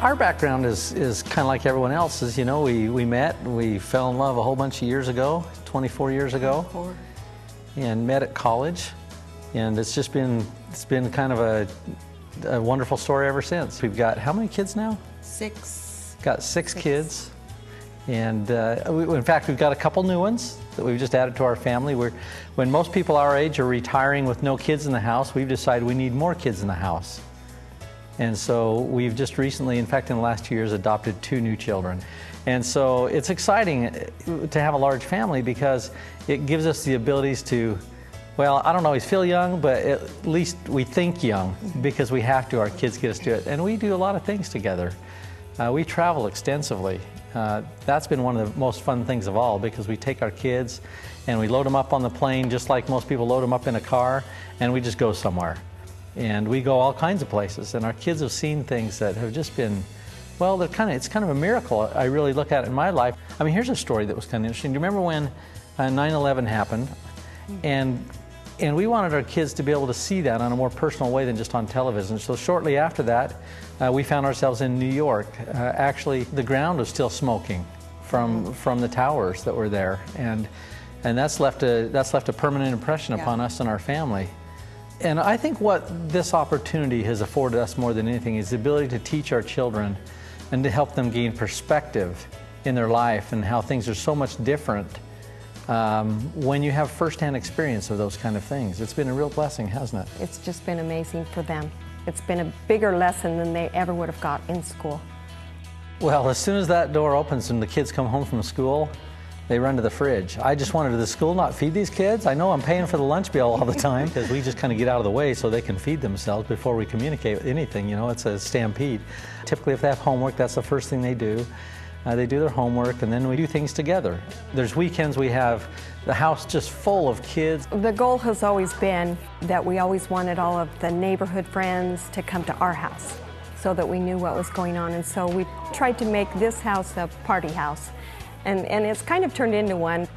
Our background is kind of like everyone else's. You know, we met, we fell in love a whole bunch of years ago, 24 years ago, and met at college. And it's been kind of a wonderful story ever since. We've got how many kids now? 6. Got six kids. And in fact, we've got a couple new ones that we've just added to our family. When most people our age are retiring with no kids in the house, we've decided we need more kids in the house. And so we've just recently, in fact in the last 2 years, adopted 2 new children. And so it's exciting to have a large family because it gives us the abilities to, well, I don't always feel young, but at least we think young because we have to. Our kids get us to it. And we do a lot of things together. We travel extensively. That's been one of the most fun things of all because we take our kids and we load them up on the plane just like most people load them up in a car, and we just go somewhere. And we go all kinds of places, and our kids have seen things that have just been, well, it's kind of a miracle. I really look at it in my life. I mean, here's a story that was kind of interesting. Do you remember when 9/11 happened? And we wanted our kids to be able to see that on a more personal way than just on television. So shortly after that, we found ourselves in New York. Actually, the ground was still smoking from the towers that were there, and that's left a permanent impression upon us and our family. And I think what this opportunity has afforded us more than anything is the ability to teach our children and to help them gain perspective in their life and how things are so much different when you have firsthand experience of those kind of things. It's been a real blessing, hasn't it? It's just been amazing for them. It's been a bigger lesson than they ever would have got in school. Well, as soon as that door opens and the kids come home from school, they run to the fridge. I just wanted the school not feed these kids. I know I'm paying for the lunch bill all the time because we just kind of get out of the way so they can feed themselves before we communicate anything. You know, it's a stampede. Typically, if they have homework, that's the first thing they do. They do their homework, and then we do things together. There's weekends we have the house just full of kids. The goal has always been that we always wanted all of the neighborhood friends to come to our house so that we knew what was going on. And so we tried to make this house a party house. And it's kind of turned into one.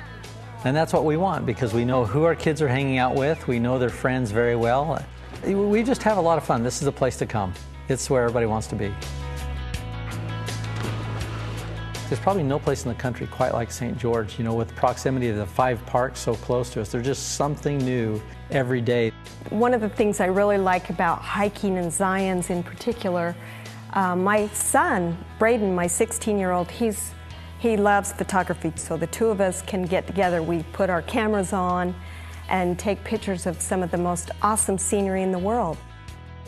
And that's what we want because we know who our kids are hanging out with. We know their friends very well. We just have a lot of fun. This is a place to come. It's where everybody wants to be. There's probably no place in the country quite like St. George, you know, with the proximity of the 5 parks so close to us. There's just something new every day. One of the things I really like about hiking in Zion's in particular, my son, Braden, my 16-year-old, he loves photography, so the 2 of us can get together. We put our cameras on and take pictures of some of the most awesome scenery in the world.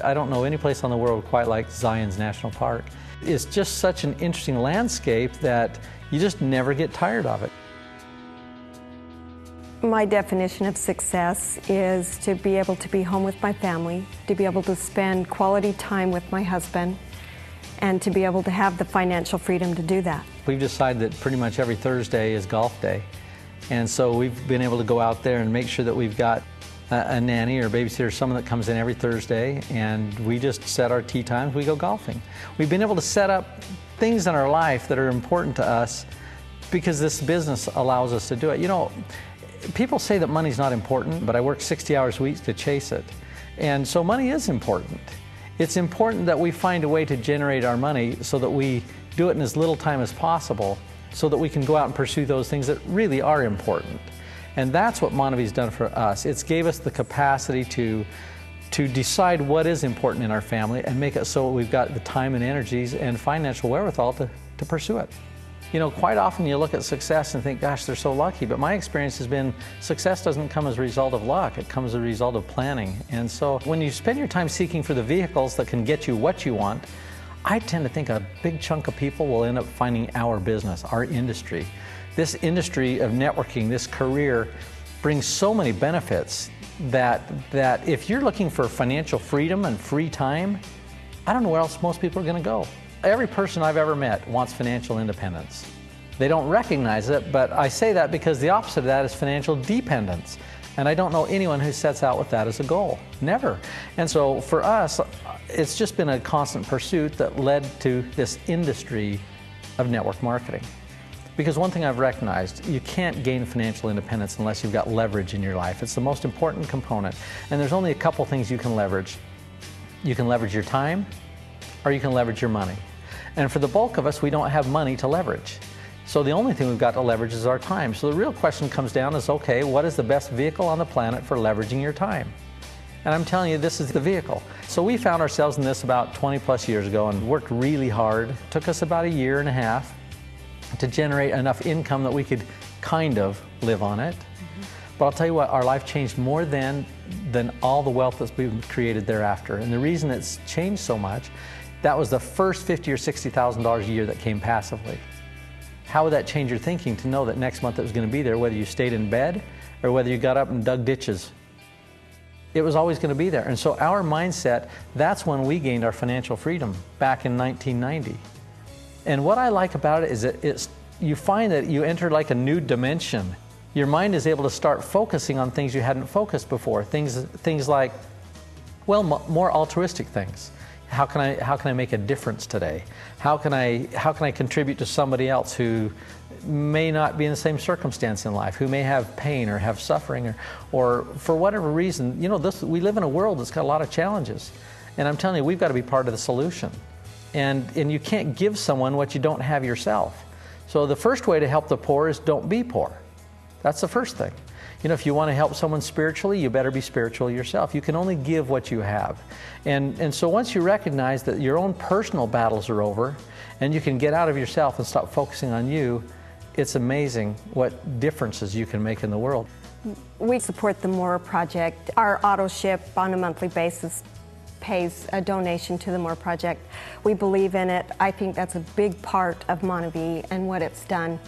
I don't know any place on the world quite like Zion's National Park. It's just such an interesting landscape that you just never get tired of it. My definition of success is to be able to be home with my family, to be able to spend quality time with my husband, and to be able to have the financial freedom to do that. We've decided that pretty much every Thursday is golf day. And so we've been able to go out there and make sure that we've got a nanny or babysitter, someone that comes in every Thursday, and we just set our tee times, we go golfing. We've been able to set up things in our life that are important to us because this business allows us to do it. You know, people say that money's not important, but I work 60 hours a week to chase it. And so money is important. It's important that we find a way to generate our money so that we do it in as little time as possible so that we can go out and pursue those things that really are important. And that's what Montevi's done for us. It's gave us the capacity to decide what is important in our family and make it so we've got the time and energies and financial wherewithal to pursue it. You know, quite often you look at success and think, gosh, they're so lucky. But my experience has been success doesn't come as a result of luck. It comes as a result of planning. And so when you spend your time seeking for the vehicles that can get you what you want, I tend to think a big chunk of people will end up finding our business, our industry. This industry of networking, this career, brings so many benefits that if you're looking for financial freedom and free time, I don't know where else most people are going to go. Every person I've ever met wants financial independence. They don't recognize it, but I say that because the opposite of that is financial dependence. And I don't know anyone who sets out with that as a goal. Never. And so for us, it's just been a constant pursuit that led to this industry of network marketing. Because one thing I've recognized, you can't gain financial independence unless you've got leverage in your life. It's the most important component. And there's only a couple things you can leverage. You can leverage your time, or you can leverage your money. And for the bulk of us, we don't have money to leverage. So the only thing we've got to leverage is our time. So the real question comes down is, okay, what is the best vehicle on the planet for leveraging your time? And I'm telling you, this is the vehicle. So we found ourselves in this about 20 plus years ago and worked really hard. It took us about a year and a half to generate enough income that we could kind of live on it. But I'll tell you what, our life changed more than all the wealth that's been created thereafter. And the reason it's changed so much, that was the first $50,000 or $60,000 a year that came passively. How would that change your thinking to know that next month it was going to be there, whether you stayed in bed or whether you got up and dug ditches? It was always going to be there. And so our mindset, that's when we gained our financial freedom back in 1990. And what I like about it is that you find that you enter like a new dimension. Your mind is able to start focusing on things you hadn't focused before. Things like, well, more altruistic things. How can I make a difference today? How can I contribute to somebody else who may not be in the same circumstance in life, who may have pain or have suffering or for whatever reason? You know, we live in a world that's got a lot of challenges. And I'm telling you, we've got to be part of the solution. And you can't give someone what you don't have yourself. So the first way to help the poor is don't be poor. That's the first thing. You know, if you want to help someone spiritually, you better be spiritual yourself. You can only give what you have. And so once you recognize that your own personal battles are over and you can get out of yourself and stop focusing on you, it's amazing what differences you can make in the world. We support the More Project. Our auto ship on a monthly basis pays a donation to the More Project. We believe in it. I think that's a big part of Monavie and what it's done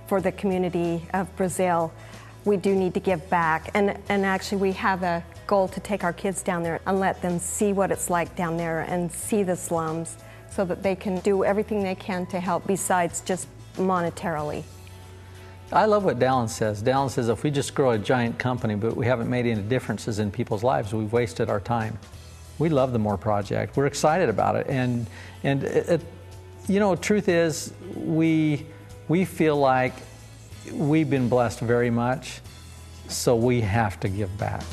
for the community of Brazil. We do need to give back, and actually we have a goal to take our kids down there and let them see what it's like down there and see the slums so that they can do everything they can to help besides just monetarily. I love what Dallin says. Dallin says if we just grow a giant company but we haven't made any differences in people's lives, we've wasted our time. We love the More Project. We're excited about it, and you know, truth is we feel like we've been blessed very much, so we have to give back.